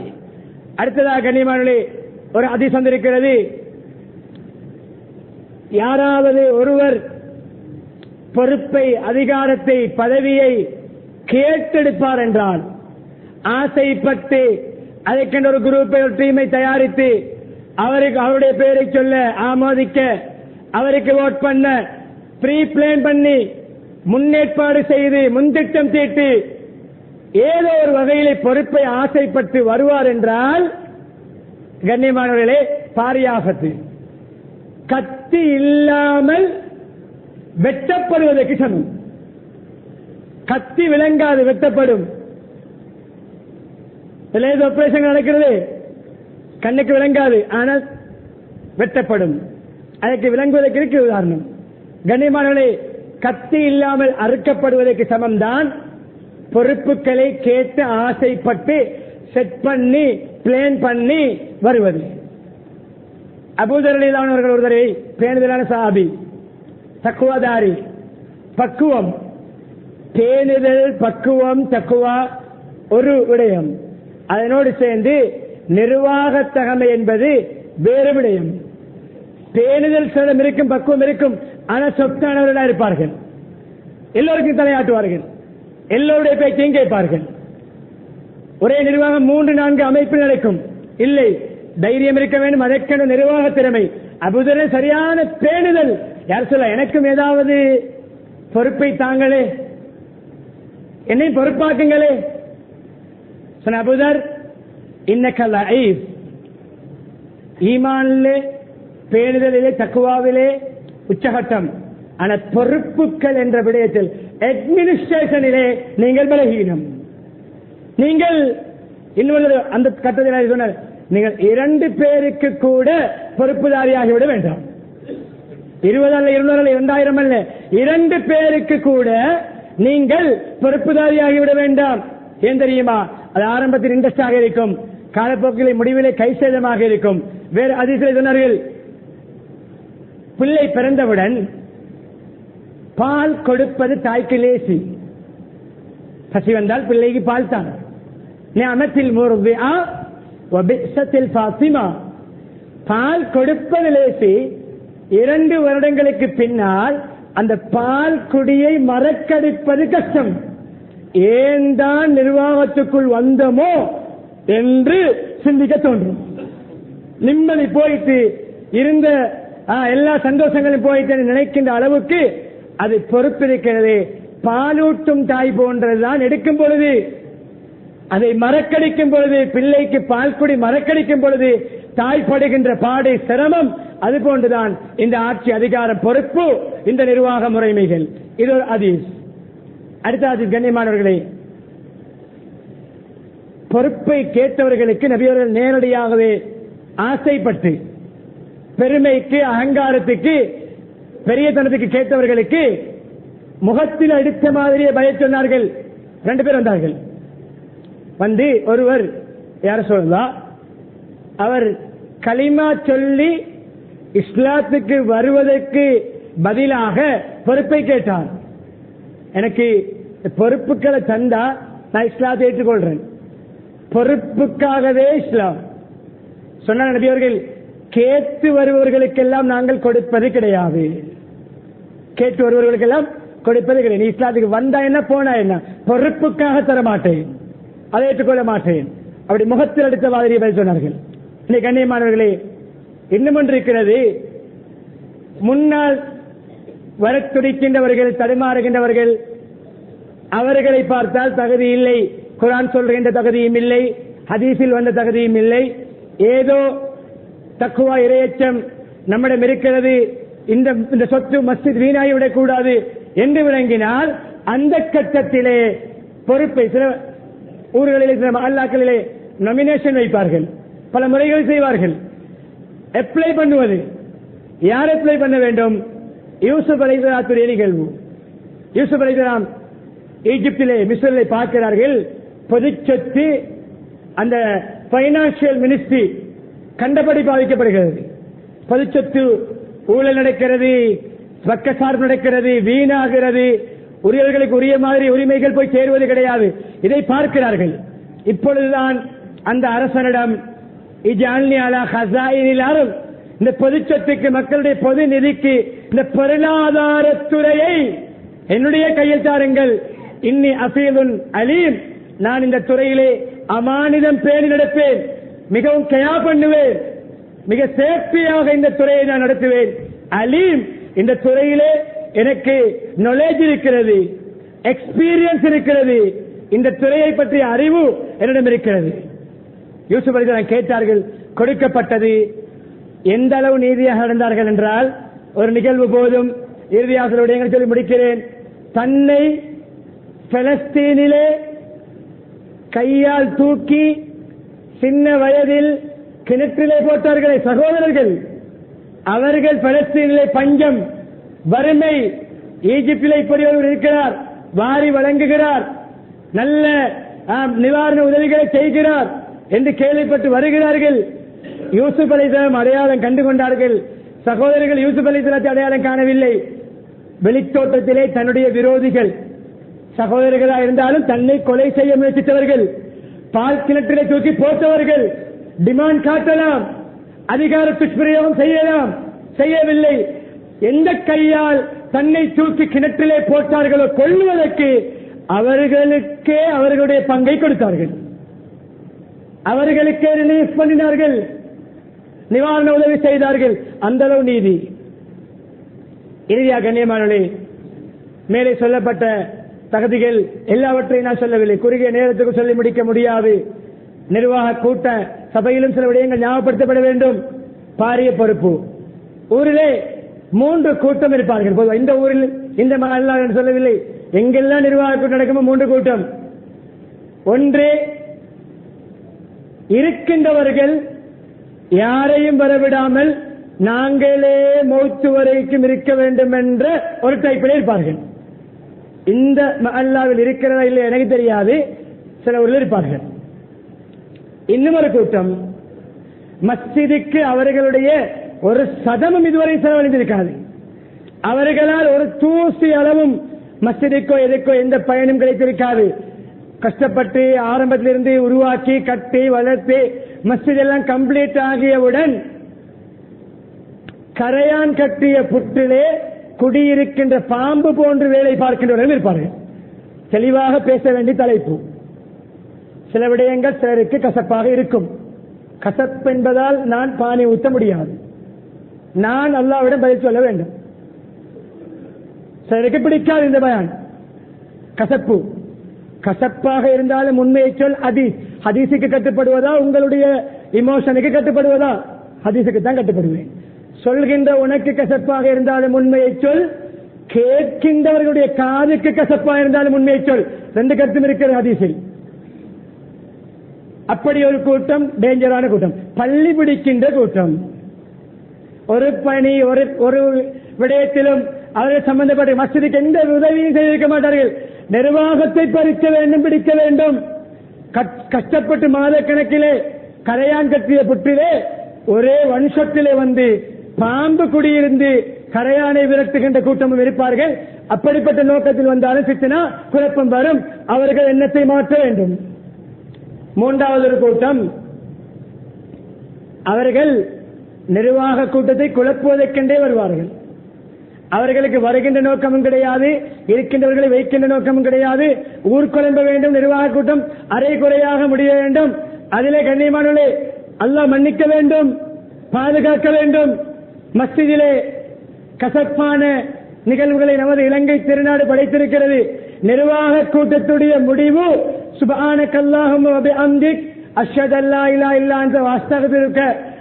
அடுத்ததாக கண்ணியமானவர்களே, ஒரு ஹதீஸ் வந்திருக்கிறது, யாராவது ஒருவர் பொறுப்பை, அதிகாரத்தை, பதவியை கேட்டெடுப்பார் என்றால், ஆசைப்பட்டு அதற்கென்ற ஒரு குரூப்பை, ஒரு டீமை தயாரித்து அவருக்கு அவருடைய பெயரை சொல்ல, ஆமோதிக்க, அவருக்கு ஓட் பண்ண, ப்ரீ பிளான் பண்ணி, முன்னேற்பாடு செய்து, முன்திட்டம் தீட்டி ஏதோ ஒரு வகையிலே பொறுப்பை ஆசைப்பட்டு வருவார் என்றால், கண்ணியமானவர்களே, பாரியாகத்து, கத்தி இல்லாமல் வெட்டப்படுவதற்கு சமம். கத்தி விளங்காது, வெட்டப்படும். ஆபரேஷன் நடக்கிறது, கண்ணுக்கு விளங்காது, ஆனால் வெட்டப்படும். அதற்கு விளங்குவதற்கு இருக்கு உதாரணம். கண்ணியமானவர்களே, கத்தி இல்லாமல் அறுக்கப்படுவதற்கு சமம்தான் பொறுப்புகளை கேட்டு ஆசைப்பட்டு செட் பண்ணி பிளான் பண்ணி வருவது. அபூதர் ரலியல்லாஹு அன்ஹு அவர்கள் ஒருவரை, பேணுதலான சஹாபி, தக்குவாதாரி, பக்குவம், பேணுதல், பக்குவம், தக்குவா ஒரு விடயம். அதனோடு சேர்ந்து நிர்வாகத்தகமை என்பது வேறு விடயம். பேணுதல் சிலம் இருக்கும், பக்குவம் இருக்கும், ஆனா சொத்தானவர்களாக இருப்பார்கள். எல்லோருக்கும் தலையாட்டுவார்கள், எல்லோருடைய பேச்சையும் கேட்பார்கள். ஒரே நிர்வாகம் 3-4 அமைப்பில் நடக்கும். இல்லை, தைரியம் இருக்க வேண்டும், அதற்கான நிர்வாக திறமை. அபூதர் சரியான பேணுதல். யார் சொல்ல, எனக்கும் ஏதாவது பொறுப்பை தாங்களே, என்னை பொறுப்பாக்குங்களே. சொன்ன அபூதர், இன்னக லஈஃப், ஈமானிலே, பேணுதலிலே, தக்குவாவிலே உச்சகட்டம். ஆனா பொறுப்புகள் என்ற விடயத்தில், அட்மினிஸ்ட்ரேஷனிலே நீங்கள் பலகீனம். நீங்கள் இன்னொரு அந்த கட்டத்தில் சொன்னார், நீங்கள் 2 பேருக்கு கூட பொறுப்புதாரியாகிவிட வேண்டாம். 20 அல்ல, 200 அல்ல, 2000 அல்ல, 2 பேருக்கு கூட நீங்கள் பொறுப்புதாரியாகிவிட வேண்டாம். ஏன் தெரியுமா? அது ஆரம்பத்தில் இன்ட்ரெஸ்டாக இருக்கும், காலப்போக்கிலே முடிவிலே கைசேதமாக இருக்கும். வேறு அதிசயம் சொன்னார்கள், பிள்ளை பிறந்தவுடன் பால் கொடுப்பது தாய்க்கு லேசி. பசி வந்தால் பிள்ளைக்கு பால் தான். நிஅமத்தில் முர்திஆ வ பிஸத்தில் ஃபாத்திமா. பால் கொடுப்பது லேசி. 2 வருடங்களுக்கு பின்னால் அந்த பால் குடியை மறக்கடிப்பது கஷ்டம். ஏன் தான் நிர்வாகத்துக்குள் வந்தோமோ என்று சிந்திக்க தோன்றும். நிம்மதி போயிட்டு இருந்த எல்லா சந்தோஷங்களும் போயிட்டு நினைக்கின்ற அளவுக்கு அது பொறுப்பிருக்கிறது. பாலூட்டும் தாய் போன்றதுதான் எடுக்கும் பொழுது, அதை மறக்கடிக்கும் பொழுது, பிள்ளைக்கு பால் குடி மறக்கடிக்கும் பொழுது தாய் படுகின்ற பாடு, சிரமம், அது போன்றுதான் இந்த ஆட்சி அதிகாரம், பொறுப்பு, இந்த நிர்வாக முறைமைகள். இது ஒரு ஹதீஸ். அடுத்த ஹதீஸ், கண்ணியமானவர்களே, பொறுப்பை கேட்டவர்களுக்கு நபி அவர்கள் நேரடியாகவே ஆசைப்பட்டு, பெருமைக்கு, அகங்காரத்துக்கு, பெரியதனத்துக்கு கேட்டவர்களுக்கு முகத்தில் அடித்த மாதிரியே பய சொன்னார்கள். 2 பேர் வந்தார்கள். வந்து ஒருவர் யார சொல்லலாம், அவர் கலிமா சொல்லி இஸ்லாத்துக்கு வருவதற்கு பதிலாக பொறுப்பை கேட்டார். எனக்கு பொறுப்புகளை தந்தா நான் இஸ்லாத்தை ஏற்றுக்கொள்றேன், பொறுப்புக்காகவே இஸ்லாம் சொன்ன நபி அவர்கள், கேட்டு வருபவர்களுக்கெல்லாம் நாங்கள் கொடுப்பது கிடையாது. கேட்டு வருபவர்களுக்கெல்லாம் கொடுப்பது கிடையாது. நீ இஸ்லாத்துக்கு வந்தா என்ன, போனா என்ன, பொறுப்புக்காக தர மாட்டேன், அதை ஏற்றுக்கொள்ள மாட்டேன். அப்படி முகத்தில் அடித்த மாதிரி பதில் சொன்னார்கள். இன்னைக்கு கண்ணியமானவர்களே, இன்னும் ஒன்று இருக்கிறது. முன்னால் வர துடிக்கின்றவர்கள், தடுமாறுகின்றவர்கள், அவர்களை பார்த்தால் தகுதி இல்லை, குர்ஆன் சொல்கின்ற தகுதியும் இல்லை, ஹதீஸில் வந்த தகுதியும் இல்லை, ஏதோ தக்குவா இரையச்சம் நம்மிடம் இருக்கிறது, இந்த சொத்து மஸ்ஜித் வீணாகிவிடக் கூடாது என்று விளங்கினால் அந்த கட்டத்திலே பொறுப்பை சில ஊர்களிலே, சில மஹல்லாக்களிலே நாமினேஷன் வைப்பார்கள், பல முறைகள் செய்வார்கள். அப்ளை பண்ணுவது, யார் அப்ளை பண்ண வேண்டும்? யூசுப் அலைஹிஸ்ஸலாத்துடைய நிகழ்வு. யூசுப் அலைஹிஸ்ஸலாம் ஈஜிப்திலே, மிஸ்ரிலே பார்க்கிறார்கள், பொது சொத்து, அந்த பைனான்சியல் மினிஸ்ட்ரி கண்டபடி பாதிக்கப்படுகிறது. பொது சொத்து ஊழல் நடக்கிறது, பக்கசார்பு நடக்கிறது, வீணாகிறது, உரியவர்களுக்கு உரிய மாதிரி உரிமைகள் போய் சேருவது கிடையாது. இதை பார்க்கிறார்கள். இப்பொழுதுதான் அந்த அரசனிடம் இஜ்அல்னி அலா ஹஸாயினில் அர்த், இந்த பொது சொத்துக்கு, மக்களுடைய பொது நிதிக்கு, இந்த பொருளாதாரத்துறையை என்னுடைய கையில் தாருங்கள், இன்னி அஃபீதுன் அலீம், நான் இந்த துறையிலே அமானிதம் பேணி நடப்பேன், மிகவும் கயா பண்ணுவேன், மிக சேஃப்டியாக இந்த துறையை நான் நடத்துவேன், அலீம், இந்த துறையிலே எனக்கு நாலேஜ் இருக்கிறது, எக்ஸ்பீரியன்ஸ் இருக்கிறது, இந்த துறையை பற்றிய அறிவு என்னிடம் இருக்கிறது. யூசுப் அலைஹிஸ்ஸலாம் கேட்டார்கள், கொடுக்கப்பட்டது. எந்த அளவு நீதியாக நடந்தார்கள் என்றால், ஒரு நிகழ்வு போதும், இறுதியாக சில விடயங்களை சொல்லி முடிக்கிறேன். தன்னை பலஸ்தீனிலே கையால் தூக்கி சின்ன வயதில் கிணற்றிலே போட்டார்களே சகோதரர்கள், அவர்கள் பலஸ்தீனிலே பஞ்சம், வறுமை, ஈஜிப்திலே இப்படி ஒருவர் இருக்கிறார், வாரி வழங்குகிறார், நல்ல நிவாரண உதவிகளை செய்கிறார் என்று கேள்விப்பட்டு வருகிறார்கள். யூசுப் அலைஹிஸ்ஸலாம் அடையாளம் கண்டு கொண்டார்கள். சகோதரர்கள் யூசுப் அலைஹிஸ்ஸலாத்தை அடையாளம் காணவில்லை. வெளித்தோட்டத்திலே தன்னுடைய விரோதிகள், சகோதரர்களாக இருந்தாலும் தன்னை கொலை செய்ய முயற்சித்தவர்கள், பால் கிணற்றிலே தூக்கி போட்டவர்கள், டிமாண்ட் காட்டலாம், அதிகார துஷ்பிரயோகம் செய்யலாம், செய்யவில்லை. எந்த கையால் தன்னை தூக்கி கிணற்றிலே போட்டார்களோ கொள்ளுவதற்கு அவர்களுக்கே அவர்களுடைய பங்கை கொடுத்தார்கள். அவர்களுக்கே ரிலீஃப் பண்ணினார்கள், நிவாரண உதவி செய்தார்கள். அந்த அளவு நீதி. இறுதியாக கண்ணியமானவர்களே, மேலே சொல்லப்பட்ட தகுதிகள் எல்லாவற்றையும் நான் சொல்லவில்லை, குறுகிய நேரத்துக்கு சொல்லி முடிக்க முடியாது. நிர்வாக கூட்ட சபையிலும் சில விடயங்கள் ஞாபகப்படுத்தப்பட வேண்டும். பாரிய பொறுப்பு. ஊரிலே 3 கூட்டம் இருப்பார்கள். பொதுவாக இந்த ஊரில் இந்த மகல்லா என்று சொல்லவில்லை, எங்கெல்லாம் நிர்வாக கூட்டம் நடக்குமோ 3 கூட்டம். ஒன்று, இருக்கின்றவர்கள் யாரையும் வரவிடாமல் நாங்களே மௌத்து வரைக்கும் இருக்க வேண்டும் என்ற ஒரு டைப்பில் இருப்பார்கள். இந்த மஹல்லாவில் இருக்கிறதா இல்லை எனக்கு தெரியாது, சில ஊரில் இருப்பார்கள். இன்னும் ஒரு கூட்டம், மஸ்ஜிதுக்கு அவர்களுடைய ஒரு சதமும் இதுவரை செலவழிந்திருக்காது. அவர்களால் ஒரு தூசி அளவும் மஸ்ஜிதுக்கோ எதுக்கோ எந்த பயனும் கிடைத்திருக்காது. கஷ்டப்பட்டு ஆரம்பத்திலிருந்து உருவாக்கி கட்டி வளர்த்து மஸ்ஜித் எல்லாம் கம்ப்ளீட் ஆகியவுடன் கரையான் கட்டிய புற்றிலே குடியிருக்கின்ற பாம்பு போன்று வேலை பார்க்கின்றவர்கள் இருப்பார்கள். தெளிவாக பேச வேண்டிய தலைப்பு. சில விடயங்கள் சிலருக்கு கசப்பாக இருக்கும். கசப்பு என்பதால் நான் பானை ஊத்த முடியாது, நான் அல்லாஹ்விடம் பதில் சொல்ல வேண்டும். சிலருக்கு பிடிக்காது இந்த பயான், கசப்பு. கசப்பாக இருந்தாலும் உண்மையை சொல். ஹதீஸுக்கு கட்டுப்படுவதா, உங்களுடைய இமோஷனுக்கு கட்டுப்படுவதா? ஹதீஸுக்கு தான் கட்டுப்படுவேன். சொல்கின்ற உனக்கு கசப்பாக இருந்தாலும் உண்மையை சொல், கேட்கின்றவர்களுடைய காதுக்கு கசப்பாக இருந்தாலும் உண்மையை சொல். 2 கருத்தும் இருக்கிறது ஹதீஸில். அப்படி ஒரு கூட்டம் டேஞ்சரான கூட்டம், பள்ளி பிடிக்கின்ற கூட்டம். ஒரு பணி ஒரு விடயத்திலும் அவர்கள் சம்பந்தப்பட்ட மஸ்ஜிதுக்கு எந்த உதவியும் செய்திருக்க மாட்டார்கள். நிர்வாகத்தை பறிக்க வேண்டும், பிடிக்க வேண்டும். கஷ்டப்பட்டு மாத கணக்கிலே கரையான் கட்டிய புற்றிலே ஒரே வன்ஷத்திலே வந்து பாம்பு குடியிருந்து கரையானை விரட்டுகின்ற கூட்டமும் இருப்பார்கள். அப்படிப்பட்ட நோக்கத்தில் வந்தாலும் சித்தினா குழப்பம் வரும். அவர்கள் எண்ணத்தை மாற்ற வேண்டும். 3வது ஒரு கூட்டம், அவர்கள் நிர்வாக கூட்டத்தை குழப்புவதற்கென்றே வருவார்கள். அவர்களுக்கு வருகின்ற நோக்கமும் கிடையாது, இருக்கின்றவர்களை வைக்கின்ற நோக்கமும் கிடையாது. ஊர்குழம்ப வேண்டும், நிர்வாக கூட்டம் அரை குறையாக முடிய வேண்டும். அதிலே கண்ணியமானவர்களே, அல்லாஹ் மன்னிக்க வேண்டும், பாதுகாக்க வேண்டும். மஸ்ஜிதிலே கசப்பான நிகழ்வுகளை நமது இலங்கை திருநாடு படைத்திருக்கிறது. நிர்வாக கூட்டத்துடைய முடிவு சுப்ஹானக்கல்லாஹும்ம வ பிஹம்திக் அஷ்ஹது அல்லா இலாஹா இல்லா அன்த வஸ்தக்ஃபிருக்க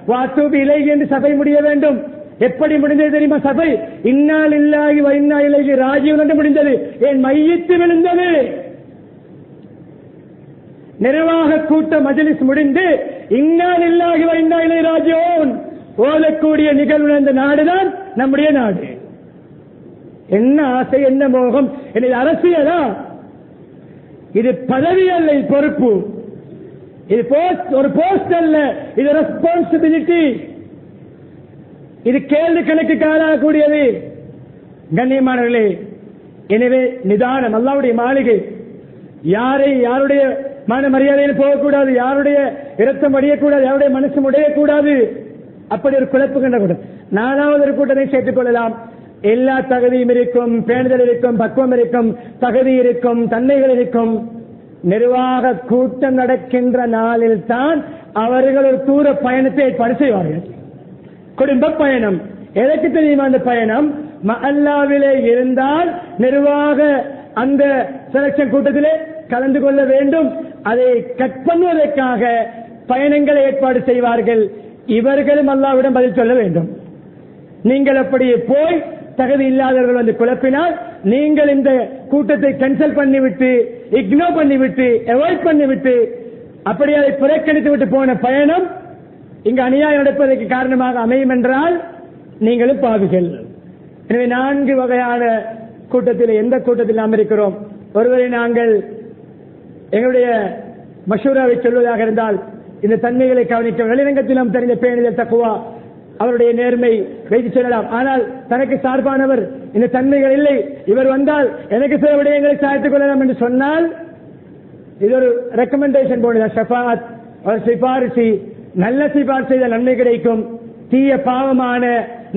வ அத்தூபு இலைஹி என்று சபை முடிய வேண்டும். எப்படி முடிந்தது தெரியுமா? சபை இன்னா லில்லாஹி வ இன்னா இலைஹி ராஜிஊன் என்று முடிந்தது. என் மையத்து விழுந்தது. நிர்வாக கூட்ட மஜ்லிஸ் முடிந்து இன்னா லில்லாஹி வ இன்னா இலைஹி ராஜிஊன் ஓதக்கூடிய நிகழ்வு அந்த நாடுதான் நம்முடைய நாடு. என்ன ஆசை, என்ன மோகம்! இது அரசியலா? இது பதவி அல்ல, இது பொறுப்பு. இது ஒரு போஸ்ட் அல்ல, இது ரெஸ்பான்சிபிலிட்டி. இது கேள்வி கணக்கு ஆளாகக்கூடியது. கண்ணியமானவர்களே, எனவே நிதானம். அல்லாஹ்வுடைய மாளிகை. யாருடைய மான மரியாதையில் போகக்கூடாது, யாருடைய இரத்தம் அடியக்கூடாது, யாருடைய மனசு உடையக்கூடாது. அப்படி ஒரு குழப்புகின்ற கூட்டம். 4வது ஒரு கூட்டத்தை சேர்த்துக் கொள்ளலாம். எல்லா தகுதியும் இருக்கும், பேணுதல் இருக்கும், பக்குவம் இருக்கும், தகுதி இருக்கும், தன்மைகள் இருக்கும். நிர்வாக கூட்டம் நடக்கின்ற நாளில் தான் அவர்கள் ஒரு தூர பயணத்தை ஏற்பாடு செய்வார்கள். குடும்ப பயணம். எதற்கு தெரியுமா அந்த பயணம்? மஹல்லாவிலே இருந்தால் நிர்வாக அந்த செலக்ஷன் கூட்டத்திலே கலந்து கொள்ள வேண்டும். அதை கட் பண்ணுவதற்காக பயணங்களை ஏற்பாடு செய்வார்கள். இவர்களும் அல்லாஹ்விடம் பதில் சொல்ல வேண்டும். நீங்கள் அப்படியே போய் தகுதி இல்லாதவர்கள் வந்து குழப்பினால் நீங்கள் இந்த கூட்டத்தை கேன்சல் பண்ணிவிட்டு, இக்னோர் பண்ணிவிட்டு, அவாய்ட் பண்ணிவிட்டு, அப்படி அதை புறக்கணித்து விட்டு போன பயணம் இங்கு அநியாயம் நடப்பதற்கு காரணமாக அமையும் என்றால் நீங்களும் பாவிகள். எனவே 4 வகையான கூட்டத்தில் எந்த கூட்டத்தில் நாம் இருக்கிறோம்? ஒருவரை நாங்கள் எங்களுடைய மஷூராவை சொல்வதாக இருந்தால் இந்த தன்மைகளை கவனிக்க வெளிரங்கத்தில் நாம் தெரிந்த பேணுதல், தக்வா, அவருடைய நேர்மை வைத்து சொல்லலாம். ஆனால் தனக்கு சார்பானவர் இந்த தன்மைகள் இல்லை, இவர் வந்தால் எனக்கு சில விடயங்களை சாய்த்துக் கொள்ளலாம் என்று சொன்னால் இது ஒரு ரெக்கமெண்டேஷன் போல ஷஃபாத், ஒரு சிபாரிசு. நல்ல சிபாரிசு செய்த நன்மை கிடைக்கும், தீய பாவமான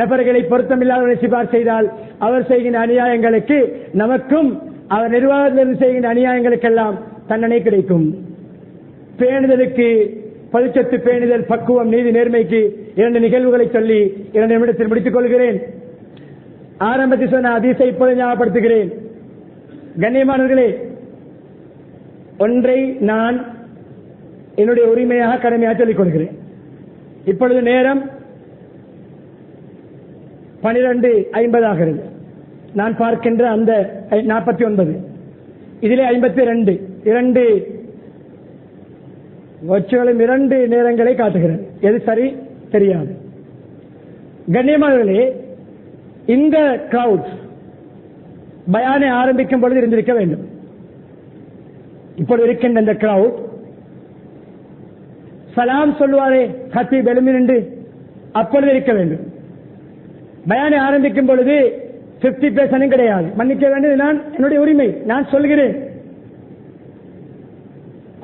நபர்களை பொருத்தமில்லாத சிபார் செய்தால் அவர் செய்கின்ற அநியாயங்களுக்கு நமக்கும் அவர் நிர்வாகத்திலிருந்து செய்கின்ற அநியாயங்களுக்கெல்லாம் தண்டனை கிடைக்கும். பேணுதலுக்கு பரிச்சத்து பேணுதல், பக்குவம், நீதி, நேர்மைக்கு 2 நிகழ்வுகளை சொல்லி 2 நிமிடத்தில் முடித்துக் கொள்கிறேன். ஆரம்பத்தில் சொன்ன ஹதீஸை இப்போது ஞாபகப்படுத்துகிறேன். கண்ணியமானவர்களே, ஒன்றை நான் என்னுடைய உரிமையாக கடமையாக சொல்லிக் கொள்கிறேன். இப்பொழுது நேரம் 12:50 ஆகிறது. நான் பார்க்கின்ற அந்த 49, இதிலே 52 வச்சுகளும் 2 நேரங்களை காட்டுகிறது. எது சரி தெரியாது. கண்ணியமானவர்களே, இந்த கிரவுட் பயானை ஆரம்பிக்கும் பொழுது இருந்திருக்க வேண்டும். இப்பொழுது இருக்கின்ற இந்த கிரவுட் சலாம் சொல்லுவாரே ஹத்தீப் எழும்பி நின்று, அப்பொழுது இருக்க வேண்டும். பயானை ஆரம்பிக்கும் பொழுது 50% கிடையாது. மன்னிக்க வேண்டியது நான் என்னுடைய உரிமை, நான் சொல்கிறேன்.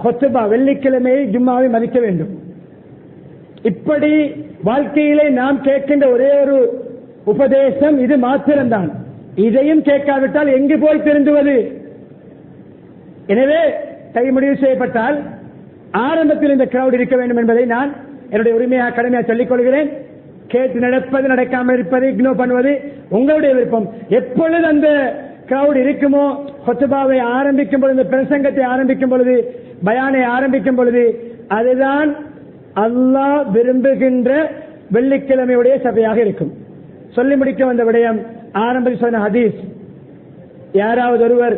ஹுத்பா வெள்ளிக்கிழமையை ஜும்மாவை மதிக்க வேண்டும். இப்படி வாழ்க்கையிலே நாம் கேட்கின்ற ஒரே ஒரு உபதேசம் இது மாத்திரம்தான். இதையும் கேட்காவிட்டால் எங்கு போய் திருந்துவது? எனவே கை முடிவு செய்யப்பட்டால் ஆரம்பத்தில் இந்த கிரவுட் இருக்க வேண்டும் என்பதை நான் என்னுடைய உரிமையாக கடமையாக சொல்லிக் கொள்கிறேன். கேட்டு நடப்பது, நடக்காமல் இருப்பது, இக்னோர் பண்ணுவது உங்களுடைய விருப்பம். எப்பொழுது அந்த கிரவுட் இருக்குமோ, ஹுத்பாவை ஆரம்பிக்கும் பொழுது, பிரசங்கத்தை ஆரம்பிக்கும் பொழுது, பயானை ஆரம்பிக்கும் பொழுது, அதுதான் அல்லாஹ் விரும்புகின்ற வெள்ளிக்கிழமையுடைய சபையாக இருக்கும். சொல்லி முடிக்க வந்த விடயம் ஆரம்பத்தில் சொன்ன ஹதீஸ். யாராவது ஒருவர்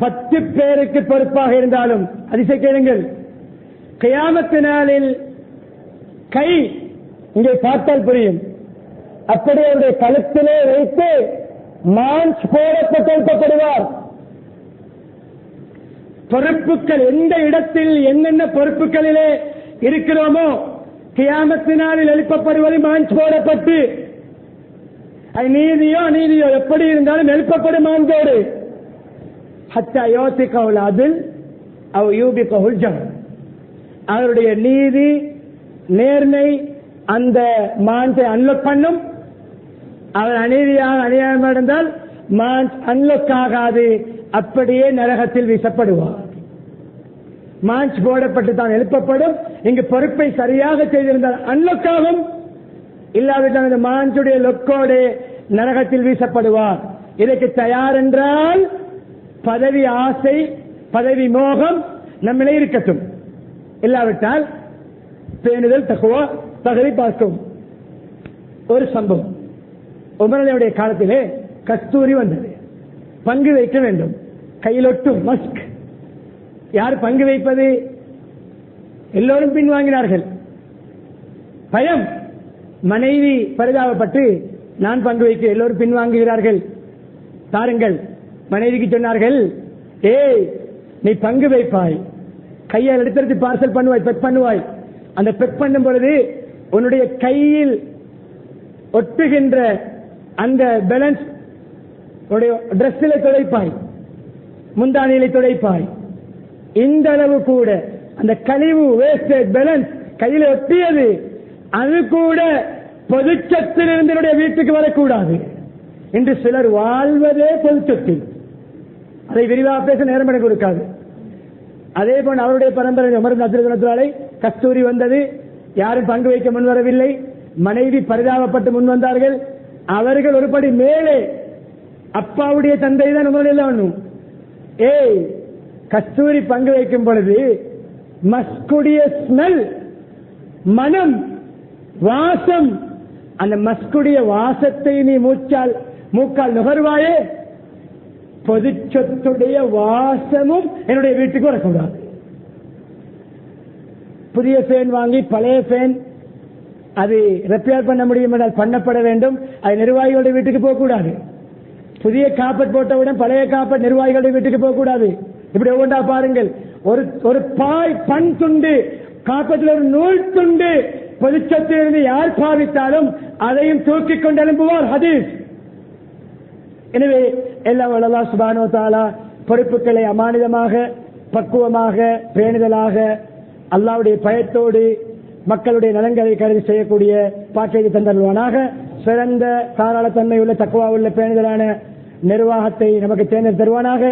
10 பேருக்கு பொறுப்பாக இருந்தாலும், அதிசய கேளுங்கள், கியாமத்து நாளில் கை இங்கே பார்த்தால் புரியும், அப்படியே அவருடைய கழுத்திலே வைத்து மான்ஸ் போடப்பட்டு எழுப்பப்படுவார். பொறுப்புகள் எந்த இடத்தில் என்னென்ன பொறுப்புகளிலே இருக்கிறோமோ கியாமத்து நாளில் எழுப்பப்படுவது மான்ஸ் போடப்பட்டு, அது நீதியோ அநீதியோ எப்படி இருந்தாலும் எழுப்பப்படும் மான்சோடு. ஹத்தா யோசிக்கவுல் அதில் அவ் யூபிகவுல் ஜம், அவருடைய நீதி நேர்மை அந்த மான்ஸை அன்லோக் பண்ணும். அவர் அநீதியாக அநியாயம் நடந்தால் மான்ஸ் அன்லோக் ஆகாது, அப்படியே நரகத்தில் வீசப்படுவார். மான்ஸ் போடப்பட்டு தான் எழுப்பப்படும். இங்கு பொறுப்பை சரியாக செய்திருந்தால் அன்லோக் ஆகும், இல்லாவிட்டால் இந்த மான்சுடைய லொக்கோடு நரகத்தில் வீசப்படுவார். இதற்கு தயார் என்றால் பதவி ஆசை, பதவி மோகம் நம்மிலே இருக்கட்டும். இல்லாவிட்டால் பேணுதல், தக்குவா, தகுதி பார்க்கும். ஒரு சம்பவம், உமரனுடைய காலத்திலே கஸ்தூரி வந்தது. பங்கு வைக்க வேண்டும், கையில் ஒட்டும் மஸ்க். யார் பங்கு வைப்பது? எல்லோரும் பின்வாங்கினார்கள். பயம். மனைவி பரிதாபப்பட்டு நான் பங்கு வைக்க, எல்லோரும் பின்வாங்குகிறார்கள், தாருங்கள். மனைவிக்கு சொன்னார்கள், ஏய் நீ பங்கு வைப்பாய், கையால் எடுத்து பார்சல் பண்ணுவாய், பெக் பண்ணுவாய். அந்த பெக் பண்ணும் பொழுது உன்னுடைய கையில் ஒட்டுகின்ற அந்த பேலன்ஸ் உன்னுடைய டிரெஸ்ஸில் துடைப்பாய், முந்தானியிலே துடைப்பாய். இந்த அளவு கூட அந்த கழிவு வேஸ்டேஜ் பேலன்ஸ் கையில் ஒட்டியது, அது கூட பொதுச்சத்திலிருந்து என்னுடைய வீட்டுக்கு வரக்கூடாது. இன்று சிலர் வாழ்வதே பொதுச்சத்தில். அதை விரிவாக பேச நேரம் எனக்கு கொடுக்காது. அதே போல அவருடைய பரம்பரை உமர் அப்துல் கஸ்தூரி வந்தது, யாரும் பங்கு வைக்க முன்வரவில்லை. மனைவி பரிதாபப்பட்டு முன் வந்தார்கள். அவர்கள் ஒருபடி மேலே, அப்பாவுடைய தந்தை தான் உமர். ஏய் கஸ்தூரி பங்கு வைக்கும் பொழுது மஸ்குடைய ஸ்மெல், மனம், வாசம், அந்த மஸ்குடைய வாசத்தை நீ மூக்கால் நுகர்வாயே, பொது சொத்துடைய வாசமும் என்னுடைய வீட்டுக்கு வரக்கூடாது. புதிய ஃபேன் வாங்கி பழைய ஃபேன் அது ரிப்பேர் பண்ண முடியும் என்றால் பண்ணப்பட வேண்டும். அது நிர்வாகிகளுடைய வீட்டுக்கு போகக்கூடாது. புதிய காப்பட் போட்டவுடன் பழைய காப்பட் நிர்வாகிகளுடைய வீட்டுக்கு போகக்கூடாது. இப்படி ஒவ்வொன்றா பாருங்கள். ஒரு பாய் பண் துண்டு, காப்பத்தில் ஒரு நூல் துண்டு பொதுச்சத்திலிருந்து யார் பாவித்தாலும் அதையும் தூக்கிக் கொண்டு எழும்புவார் ஹதீஸ். எனவே எல்லாம் அல்லாஹ் சுப்ஹானஹு வ தஆலா பொறுப்புகளை அமானிதமாக, பக்குவமாக, பேணுதலாக, அல்லாஹ்வுடைய பயத்தோடு மக்களுடைய நலன்களை கருதி செய்யக்கூடிய பாக்கியத்தை தந்தருவானாக. சிறந்த தாராளத்தன்மை உள்ள தக்குவா உள்ள பேணுதலான நிர்வாகத்தை நமக்கு தேர்ந்தெடுத்து தருவானாக.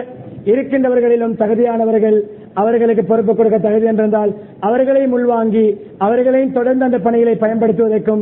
இருக்கின்றவர்களிலும் தகுதியானவர்கள், அவர்களுக்கு பொறுப்பு கொடுக்க தகுதி என்றிருந்தால் அவர்களையும் உள்வாங்கி அவர்களையும் தொடர்ந்து அந்த பணிகளை பயன்படுத்துவதற்கும்